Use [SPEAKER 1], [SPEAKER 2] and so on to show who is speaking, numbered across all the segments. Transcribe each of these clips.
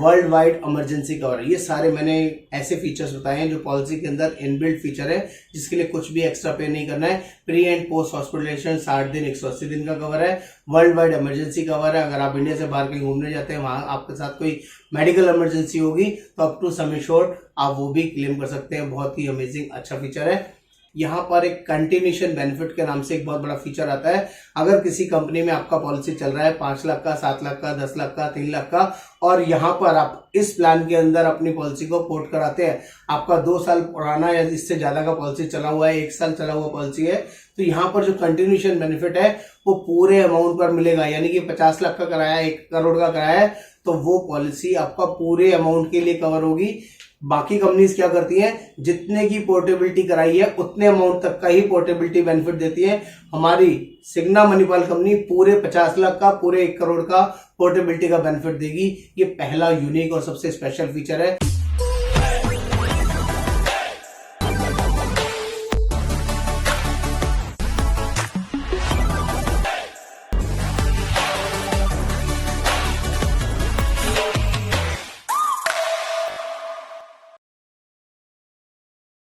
[SPEAKER 1] World wide emergency cover है। ये सारे मैंने ऐसे फीचर्स बताए हैं जो पॉलिसी के अंदर इनबिल्ट फीचर है, जिसके लिए कुछ भी एक्स्ट्रा पे नहीं करना है। प्री एंड पोस्ट हॉस्पिटलाइजेशन 60 दिन 180 दिन का कवर है। वर्ल्ड वाइड इमरजेंसी कवर है। अगर आप इंडिया से बाहर कहीं घूमने जाते हैं, वहां आपके साथ कोई मेडिकल इमरजेंसी होगी तो अप टू सम एश्योर्ड आप वो भी क्लेम कर सकते हैं। बहुत ही अमेजिंग अच्छा फीचर है। यहाँ पर एक कंटिन्यूएशन बेनिफिट के नाम से एक बहुत बड़ा फीचर आता है। अगर किसी कंपनी में आपका पॉलिसी चल रहा है 5 लाख का, 7 लाख का, 10 लाख का, 3 लाख का, और यहाँ पर आप इस प्लान के अंदर अपनी पॉलिसी को पोर्ट कराते हैं, आपका 2 साल पुराना या इससे ज्यादा का पॉलिसी चला हुआ है, 1 साल चला हुआ पॉलिसी है, तो यहाँ पर जो कंटिन्यूएशन बेनिफिट है वो पूरे अमाउंट पर मिलेगा। यानी कि 50 लाख का कराया, 1 करोड़ का कराया है, तो वो पॉलिसी आपका पूरे अमाउंट के लिए कवर होगी। बाकी कंपनीज क्या करती हैं, जितने की पोर्टेबिलिटी कराई है उतने अमाउंट तक का ही पोर्टेबिलिटी बेनिफिट देती है। हमारी सिग्ना मणिपाल कंपनी पूरे 50 लाख का, पूरे 1 करोड़ का पोर्टेबिलिटी का बेनिफिट देगी। ये पहला यूनिक और सबसे स्पेशल फीचर है।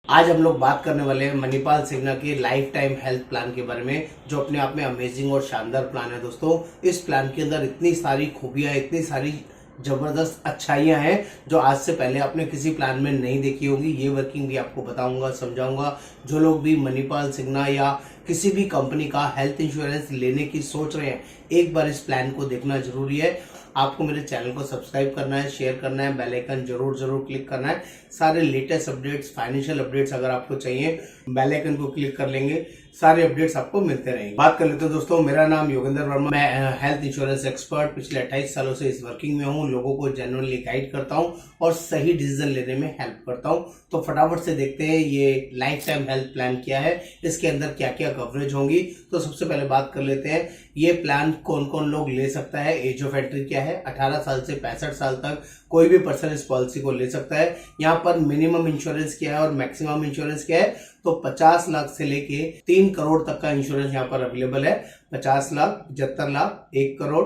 [SPEAKER 1] आज हम लोग बात करने वाले हैं मणिपाल सिग्ना के लाइफ टाइम हेल्थ प्लान के बारे में, जो अपने आप में अमेजिंग और शानदार प्लान है। दोस्तों, इस प्लान के अंदर इतनी सारी खूबियां, इतनी सारी जबरदस्त अच्छाइयां हैं जो आज से पहले आपने किसी प्लान में नहीं देखी होगी। ये वर्किंग भी आपको बताऊंगा, समझाऊंगा। जो लोग भी मणिपाल सिग्ना या किसी भी कंपनी का हेल्थ इंश्योरेंस लेने की सोच रहे हैं, एक बार इस प्लान को देखना जरूरी है। आपको मेरे चैनल को सब्सक्राइब करना है, शेयर करना है, बेल आइकन जरूर क्लिक करना है। सारे लेटेस्ट अपडेट्स, फाइनेंशियल अपडेट्स अगर आपको चाहिए, बेल आइकन को क्लिक कर लेंगे, सारे अपडेट्स आपको मिलते रहेंगे। बात कर लेते हैं दोस्तों, मेरा नाम योगेंद्र वर्मा, मैं हेल्थ इंश्योरेंस एक्सपर्ट पिछले 28 सालों से इस वर्किंग में हूँ। लोगों को जेन्युइनली गाइड करता हूँ और सही डिसीजन लेने में हेल्प करता हूँ। तो फटाफट से देखते हैं ये लाइफ टाइम हेल्थ प्लान क्या है, इसके अंदर क्या क्या कवरेज होंगी। तो सबसे पहले बात कर लेते हैं ये प्लान कौन कौन लोग ले सकता है। एज ऑफ एंट्री क्या है, 18 साल से 65 साल तक कोई भी पर्सन इस पॉलिसी को ले सकता है। यहाँ पर मिनिमम इंश्योरेंस क्या है और मैक्सिमम इंश्योरेंस क्या है, तो 50 लाख से लेके 3 करोड़ तक का इंश्योरेंस यहाँ पर अवेलेबल है। 50 लाख, 75 लाख, 1 करोड़,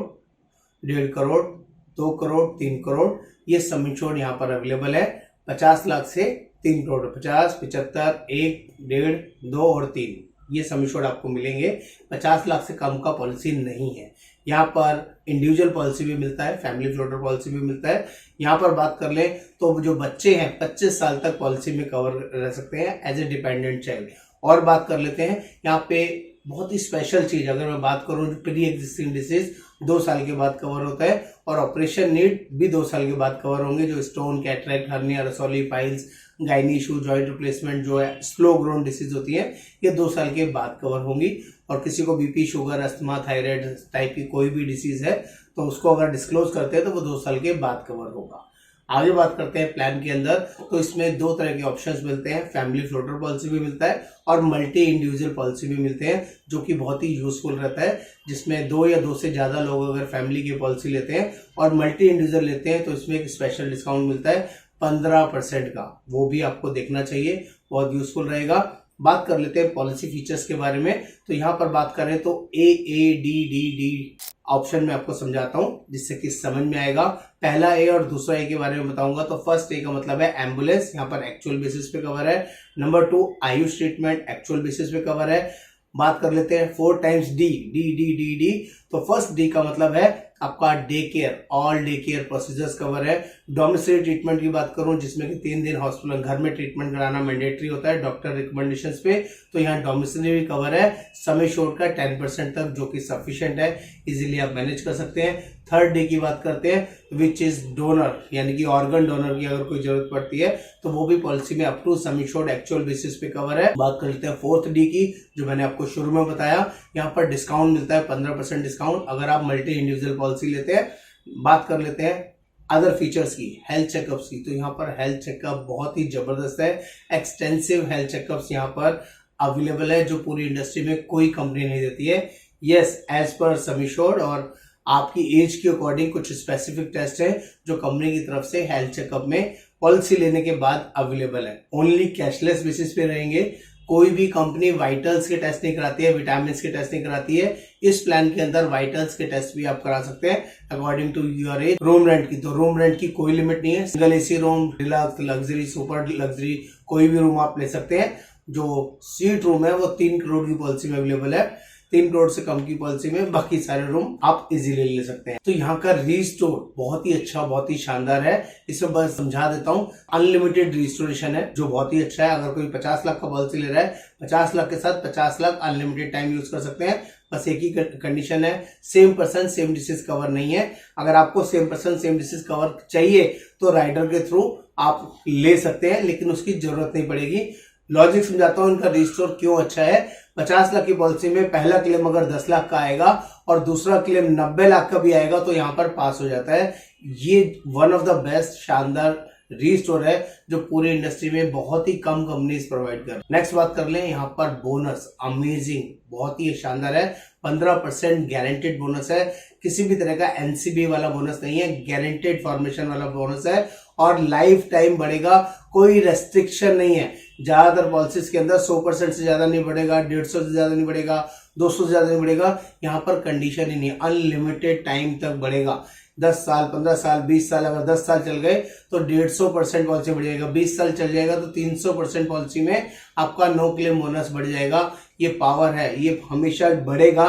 [SPEAKER 1] 1.5 करोड़, 2 करोड़, 3 करोड़, ये सम इंश्योर्ड यहाँ पर अवेलेबल है। 50 लाख से 3 करोड़, 50, 75, 1, 1.5, 2 और 3, ये सम इंश्योर्ड आपको मिलेंगे। 50 लाख से कम का पॉलिसी नहीं है। यहाँ पर इंडिविजुअल पॉलिसी भी मिलता है, फैमिली फ्लोटर पॉलिसी भी मिलता है। यहाँ पर बात कर ले तो जो बच्चे हैं 25 साल तक पॉलिसी में कवर रह सकते हैं एज ए डिपेंडेंट चाइल्ड। और बात कर लेते हैं यहाँ पे बहुत ही स्पेशल चीज, अगर मैं बात करूं, प्री एग्जिस्टिंग डिसीज 2 साल के बाद कवर होता है और ऑपरेशन नीड भी 2 साल के बाद कवर होंगे। जो स्टोन, कैटरेक्ट, हर्निया, रसौली, piles, gynae issue, joint replacement जो है स्लो ग्रोन डिसीज होती है, ये 2 साल के बाद कवर होंगी। और किसी को BP, sugar, asthma, thyroid type की कोई भी डिसीज है तो उसको अगर डिस्क्लोज करते हैं तो वो 2 साल के बाद कवर होगा। आगे बात करते हैं प्लान के अंदर, तो इसमें 2 तरह के ऑप्शंस मिलते हैं। फैमिली फ्लोटर पॉलिसी भी मिलता है और मल्टी इंडिविजुअल पॉलिसी भी मिलते हैं, जो कि बहुत ही यूजफुल रहता है। जिसमें 2 या 2 से ज्यादा लोग अगर फैमिली की पॉलिसी लेते हैं और मल्टी इंडिविजुअल लेते हैं तो इसमें एक स्पेशल डिस्काउंट मिलता है 15% का, वो भी आपको देखना चाहिए, बहुत यूजफुल रहेगा। बात कर लेते हैं पॉलिसी फीचर्स के बारे में। तो यहाँ पर बात करें तो AADDD ऑप्शन में आपको समझाता हूं जिससे कि समझ में आएगा। पहला ए और दूसरा ए के बारे में बताऊंगा। तो फर्स्ट ए का मतलब है एम्बुलेंस, यहाँ पर एक्चुअल बेसिस पे कवर है। Number 2 Ayush treatment, actual basis पे कवर है। बात कर लेते हैं 4 टाइम्स डी। तो फर्स्ट डी का मतलब है आपका day care, all day care procedures cover है। डोमिसाइल ट्रीटमेंट की बात करूं, जिसमें कि 3 दिन हॉस्पिटल घर में ट्रीटमेंट कराना मैंडेटरी होता है डॉक्टर रिकमेंडेशंस पे, तो यहाँ डोमिसाइल भी कवर है। समय शोर का 10% तक, जो कि सफिशिएंट है, इजीली आप मैनेज कर सकते हैं। थर्ड डे की बात करते हैं, विच इज डोनर, यानी कि ऑर्गन डोनर की अगर कोई जरूरत पड़ती है तो वो भी पॉलिसी में up to sum insured actual basis पे कवर है। बात कर लेते हैं फोर्थ डी की, जो मैंने आपको शुरू में बताया। यहाँ पर डिस्काउंट मिलता है 15% डिस्काउंट अगर आप मल्टी इंडिविजुअल पॉलिसी लेते हैं। बात कर लेते हैं अदर फीचर्स की, हेल्थ चेकअप्स की। तो यहाँ पर हेल्थ चेकअप बहुत ही जबरदस्त है। एक्सटेंसिव हेल्थ चेकअप्स यहाँ पर अवेलेबल है, जो पूरी इंडस्ट्री में कोई कंपनी नहीं देती है। यस, एज पर सम इंश्योर्ड और आपकी एज के अकॉर्डिंग कुछ स्पेसिफिक टेस्ट है जो कंपनी की तरफ से हेल्थ चेकअप में पॉलिसी लेने के बाद अवेलेबल है। ओनली कैशलेस बेसिस पे रहेंगे, कोई भी कंपनी वाइटल्स के टेस्ट नहीं कराती है, विटामिन के टेस्ट नहीं कराती है। इस प्लान के अंदर वाइटल्स के टेस्ट भी आप करा सकते हैं according to your age. Room rent की, तो रूम रेंट की कोई लिमिट नहीं है। Single AC room, deluxe, luxury, super luxury, कोई भी रूम आप ले सकते हैं। जो सीट रूम है वो 3 करोड़ की पॉलिसी में अवेलेबल है, 3 करोड़ से कम की पॉलिसी में बाकी सारे रूम आप इजीली ले सकते हैं। तो यहाँ का रीस्टोर बहुत ही अच्छा, बहुत ही शानदार है। इसमें बस समझा देता हूँ, अनलिमिटेड रिस्टोरेशन है जो बहुत ही अच्छा है। अगर कोई 50 लाख का पॉलिसी ले रहा है, 50 लाख के साथ 50 लाख अनलिमिटेड टाइम यूज कर सकते हैं। बस एक ही कंडीशन है, same person same disease cover नहीं है। अगर आपको same person same disease cover चाहिए तो राइडर के थ्रू आप ले सकते हैं, लेकिन उसकी जरूरत नहीं पड़ेगी। लॉजिक समझाता हूं इनका रिस्टोर क्यों अच्छा है। 50 लाख की पॉलिसी में पहला क्लेम अगर 10 लाख का आएगा और दूसरा क्लेम 90 लाख का भी आएगा तो यहां पर पास हो जाता है। ये वन ऑफ द बेस्ट शानदार रीस्टोर है जो पूरी इंडस्ट्री में बहुत ही कम कंपनीज प्रोवाइड कर। नेक्स्ट बात कर लें, यहाँ पर बोनस अमेजिंग, बहुत ही शानदार है। 15% गारंटेड बोनस है, किसी भी तरह का एनसीबी वाला बोनस नहीं है, गारंटेड फॉर्मेशन वाला बोनस है और लाइफ टाइम बढ़ेगा, कोई रेस्ट्रिक्शन नहीं है। ज्यादातर पॉलिसीज के अंदर 100% से ज्यादा नहीं बढ़ेगा, 150 से ज्यादा नहीं बढ़ेगा, 200 से ज्यादा नहीं बढ़ेगा। यहाँ पर कंडीशन ही नहीं, अनलिमिटेड टाइम तक बढ़ेगा। 10 साल, 15 साल, 20 साल, अगर 10 साल चल गए तो 150% पॉलिसी बढ़ जाएगा। 20 साल चल जाएगा तो 300% पॉलिसी में आपका नो क्लेम बोनस बढ़ जाएगा। ये पावर है, ये हमेशा बढ़ेगा,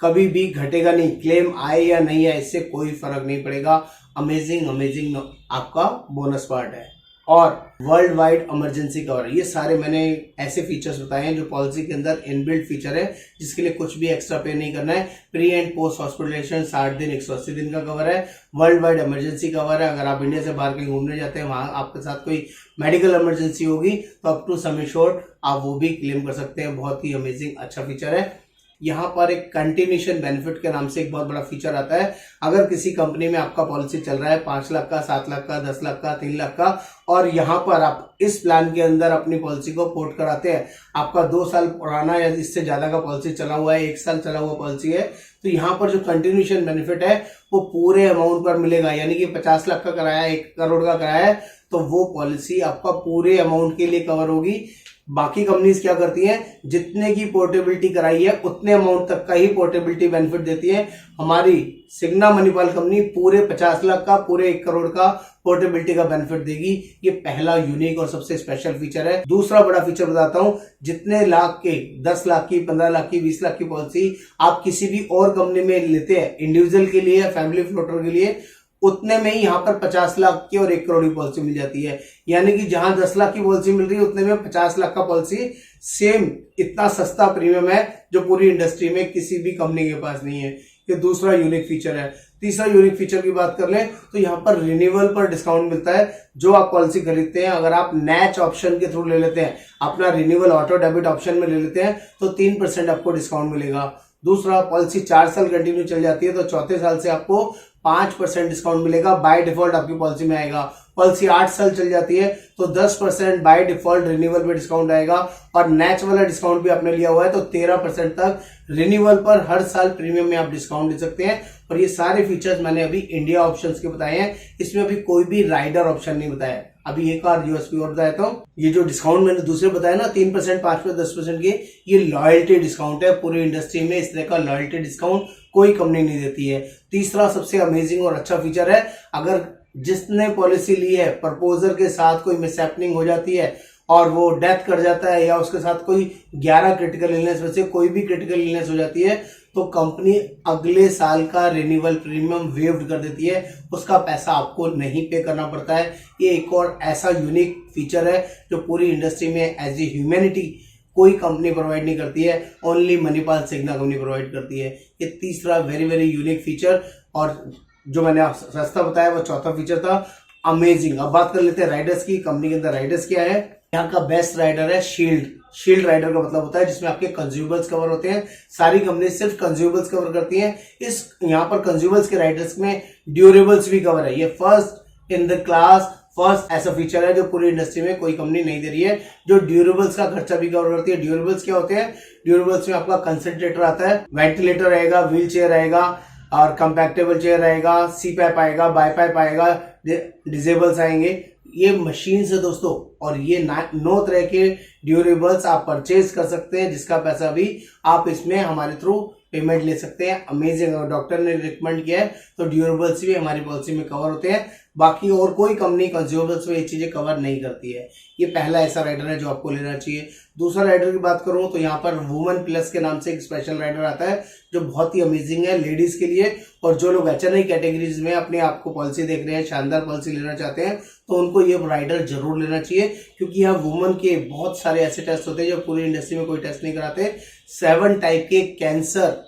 [SPEAKER 1] कभी भी घटेगा नहीं। क्लेम आए या नहीं आए इससे कोई फर्क नहीं पड़ेगा। अमेजिंग अमेजिंग आपका बोनस पार्ट है। और वर्ल्ड वाइड इमरजेंसी कवर, ये सारे मैंने ऐसे फीचर्स बताए हैं जो पॉलिसी के अंदर इनबिल्ट फीचर है, जिसके लिए कुछ भी एक्स्ट्रा पे नहीं करना है। प्री एंड पोस्ट हॉस्पिटलाइजेशन 60 दिन 180 दिन का कवर है। वर्ल्ड वाइड इमरजेंसी कवर है, अगर आप इंडिया से बाहर कहीं घूमने जाते हैं, वहां आपके साथ कोई मेडिकल इमरजेंसी होगी तो अप टू सम एश्योर्ड आप वो भी क्लेम कर सकते हैं। बहुत ही अमेजिंग अच्छा फीचर है। यहाँ पर एक कंटिन्यूशन बेनिफिट के नाम से एक बहुत बड़ा फीचर आता है। अगर किसी कंपनी में आपका पॉलिसी चल रहा है 5 लाख का, 7 लाख का, 10 लाख का, 3 लाख का, और यहाँ पर आप इस प्लान के अंदर अपनी पॉलिसी को पोर्ट कराते हैं, आपका 2 साल पुराना या इससे ज्यादा का पॉलिसी चला हुआ है, 1 साल चला हुआ पॉलिसी है, तो यहाँ पर जो कंटिन्यूशन बेनिफिट है वो पूरे अमाउंट पर मिलेगा। यानी कि 50 लाख का कराया, 1 करोड़ का कराया है, तो वो पॉलिसी आपका पूरे अमाउंट के लिए कवर होगी। बाकी कंपनीज क्या करती हैं, जितने की पोर्टेबिलिटी कराई है उतने अमाउंट तक का ही पोर्टेबिलिटी बेनिफिट देती है। हमारी सिग्ना मणिपाल कंपनी पूरे 50 लाख का, पूरे 1 करोड़ का पोर्टेबिलिटी का बेनिफिट देगी। ये पहला यूनिक और सबसे स्पेशल फीचर है। दूसरा बड़ा फीचर बताता हूं, जितने लाख के, 10 लाख की, 15 लाख की, 20 लाख की पॉलिसी आप किसी भी और कंपनी में लेते हैं, इंडिविजुअल के लिए या फैमिली फ्लोटर के लिए, उतने में ही यहाँ पर 50 लाख की और 1 करोड़ की पॉलिसी मिल जाती है। यानी कि जहां 10 लाख की पॉलिसी मिल रही है उतने में 50 लाख का पॉलिसी सेम, इतना सस्ता प्रीमियम है जो पूरी इंडस्ट्री में किसी भी कंपनी के पास नहीं है। ये दूसरा यूनिक फीचर है। तीसरा यूनिक फीचर की बात कर लें तो यहाँ पर रिन्यूअल पर डिस्काउंट मिलता है। जो आप पॉलिसी खरीदते हैं, अगर आप नैच ऑप्शन के थ्रू ले लेते हैं, अपना रिन्यूअल ऑटो डेबिट ऑप्शन में ले लेते हैं, तो 3% आपको डिस्काउंट मिलेगा। दूसरा, पॉलिसी 4 साल कंटिन्यू चल जाती है तो चौथे साल से आपको 5% डिस्काउंट मिलेगा, बाय डिफॉल्ट आपकी पॉलिसी में आएगा। पॉलिसी 8 साल चल जाती है तो 10% बाय डिफॉल्ट रिन्यूअल पे डिस्काउंट आएगा, और नैच वाला डिस्काउंट भी आपने लिया हुआ है तो 13% तक रिन्यूअल पर हर साल प्रीमियम में आप डिस्काउंट ले सकते हैं। और ये सारे फीचर्स मैंने अभी इंडिया ऑप्शंस के बताए हैं, इसमें अभी कोई भी राइडर ऑप्शन नहीं बताया। अभी एक और यूएसपी और बताया था, ये जो डिस्काउंट मैंने दूसरे बताया ना 3%, 5%, 10% के, ये लॉयल्टी डिस्काउंट है। पूरी इंडस्ट्री में इस तरह का लॉयल्टी डिस्काउंट कोई कंपनी नहीं देती है। तीसरा सबसे अमेजिंग और अच्छा फीचर है, अगर जिसने पॉलिसी ली है प्रपोजर के साथ कोई मिसहैपनिंग हो जाती है और वो डेथ कर जाता है, या उसके साथ कोई 11 क्रिटिकल इलनेस में से कोई भी क्रिटिकल इलनेस हो जाती है, तो कंपनी अगले साल का रिन्यूअल प्रीमियम वेव्ड कर देती है, उसका पैसा आपको नहीं पे करना पड़ता है। ये एक और ऐसा यूनिक फीचर है जो पूरी इंडस्ट्री में एज ए ह्यूमैनिटी कोई कंपनी प्रोवाइड नहीं करती है, ओनली मणिपाल सिग्ना कंपनी प्रोवाइड करती है। ये तीसरा वेरी वेरी यूनिक फीचर, और जो मैंने सस्ता बताया वो चौथा फीचर था, अमेजिंग। अब बात कर लेते हैं राइडर्स की। कंपनी के अंदर राइडर्स क्या है, यहाँ का बेस्ट राइडर है शील्ड। शील्ड राइडर का मतलब होता है जिसमें आपके कंज्यूमर्स कवर होते हैं। सारी कंपनी सिर्फ कंज्यूमर्स कवर करती हैं। इस यहाँ पर कंज्यूमर्स के राइडर्स में ड्यूरेबल्स भी कवर है। ये first in the class, first ऐसा फीचर है जो पूरी इंडस्ट्री में कोई कंपनी नहीं दे रही है, जो ड्यूरेबल्स का खर्चा भी कवर करती है। ड्यूरेबल्स क्या होते हैं, ड्यूरेबल्स में आपका कंसंट्रेटर आता है, वेंटिलेटर रहेगा, व्हील चेयर रहेगा, और कंपैक्टेबल चेयर रहेगा, सी पाइप आएगा, बाई पाइप आएगा, डिजेबल्स आएंगे, ये मशीन है दोस्तों, और ये 9 तरह के ड्यूरेबल्स आप परचेज कर सकते हैं, जिसका पैसा भी आप इसमें हमारे थ्रू पेमेंट ले सकते हैं। अमेजिंग, डॉक्टर ने रिकमेंड किया है तो ड्यूरेबल्स भी हमारी पॉलिसी में कवर होते हैं। बाकी और कोई कंपनी कंज्यूमर्स में ये चीजें कवर नहीं करती है। ये पहला ऐसा राइडर है जो आपको लेना चाहिए। दूसरा राइडर की बात करूं तो यहाँ पर वुमेन प्लस के नाम से एक स्पेशल राइडर आता है जो बहुत ही अमेजिंग है लेडीज के लिए, और जो लोग HNI कैटेगरीज में अपने आप को पॉलिसी देख रहे हैं, शानदार पॉलिसी लेना चाहते हैं, तो उनको ये राइडर जरूर लेना चाहिए, क्योंकि यहाँ वुमेन के बहुत सारे ऐसे टेस्ट होते हैं जो पूरी इंडस्ट्री में कोई टेस्ट नहीं कराते। 7 टाइप के कैंसर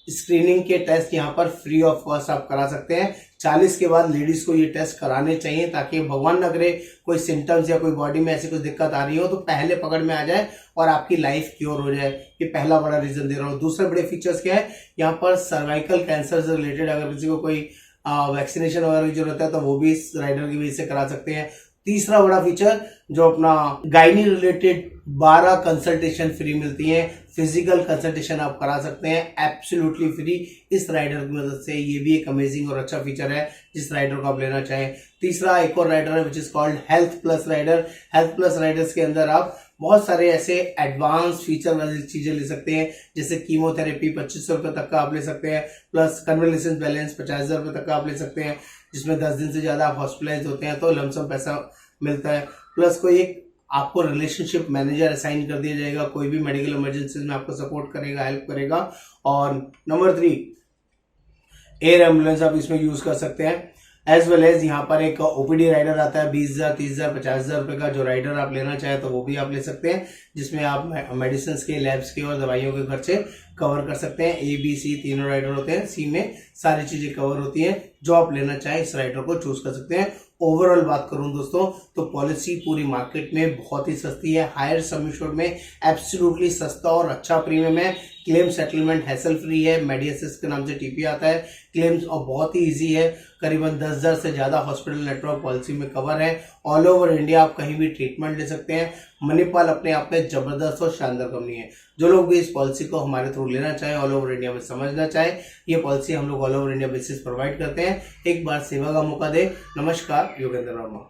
[SPEAKER 1] स्क्रीनिंग के टेस्ट यहाँ पर फ्री ऑफ कॉस्ट आप करा सकते हैं। 40 के बाद लेडीज को ये टेस्ट कराने चाहिए, ताकि भगवान न करे कोई सिम्टम्स या कोई बॉडी में ऐसी कुछ दिक्कत आ रही हो तो पहले पकड़ में आ जाए और आपकी लाइफ क्योर हो जाए। ये पहला बड़ा रीजन दे रहा हूँ। दूसरे बड़े फीचर्स क्या है, यहाँ पर सर्वाइकल कैंसर से रिलेटेड अगर किसी को कोई वैक्सीनेशन वगैरह की जरूरत है तो वो भी इस राइडर की वजह से करा सकते हैं। तीसरा बड़ा फीचर जो अपना गायनी रिलेटेड 12 कंसल्टेशन फ्री मिलती है, फिजिकल कंसल्टेशन आप करा सकते हैं एब्सोल्युटली फ्री इस राइडर की मदद से। ये भी एक अमेजिंग और अच्छा फीचर है जिस राइडर को आप लेना चाहें। तीसरा एक और राइडर है which is called health plus rider. Health plus riders के अंदर आप बहुत सारे ऐसे एडवांस फीचर वाली चीजें ले सकते हैं, जैसे कीमोथेरेपी 2500 रुपए तक का आप ले सकते हैं, प्लस कन्वलेसेंस बैलेंस 50,000 रुपए तक का आप ले सकते हैं, जिसमें 10 दिन से ज्यादा आप हॉस्पिटलाइज होते हैं तो लमसम पैसा मिलता है। प्लस कोई एक आपको रिलेशनशिप मैनेजर असाइन कर दिया जाएगा, कोई भी मेडिकल इमरजेंसी में आपको सपोर्ट करेगा, हेल्प करेगा। और नंबर 3 एयर एम्बुलेंस आप इसमें यूज कर सकते हैं। एज वेल एज यहाँ पर एक OPD राइडर आता है 20,000, 30,000, 50,000 रुपए का। जो राइडर आप लेना चाहे तो वो भी आप ले सकते हैं, जिसमें आप मेडिसिन के, लैब्स के और दवाइयों के खर्चे कवर कर सकते हैं। A, B, C तीनों राइडर होते हैं। C में सारी चीजें कवर होती हैं। जो आप लेना चाहें इस राइडर को चूज कर सकते हैं। ओवरऑल बात करूं दोस्तों तो पॉलिसी पूरी मार्केट में बहुत ही सस्ती है। हायर सम एश्योर्ड में एब्सोल्युटली सस्ता और अच्छा प्रीमियम है। क्लेम सेटलमेंट हैसल फ्री है। मेडिअसिस्ट के नाम से TP आता है। क्लेम्स और बहुत ही इजी है। करीबन 10,000 से ज्यादा हॉस्पिटल नेटवर्क पॉलिसी में कवर है। ऑल ओवर इंडिया आप कहीं भी ट्रीटमेंट ले सकते हैं। मणिपाल अपने आप में जबरदस्त और शानदार कंपनी है। जो लोग भी इस पॉलिसी को हमारे थ्रू लेना चाहे, ऑल ओवर इंडिया में समझना चाहे, ये पॉलिसी हम लोग all over India basis provide करते हैं। एक बार सेवा का मौका दे। नमस्कार, योगेंद्र वर्मा।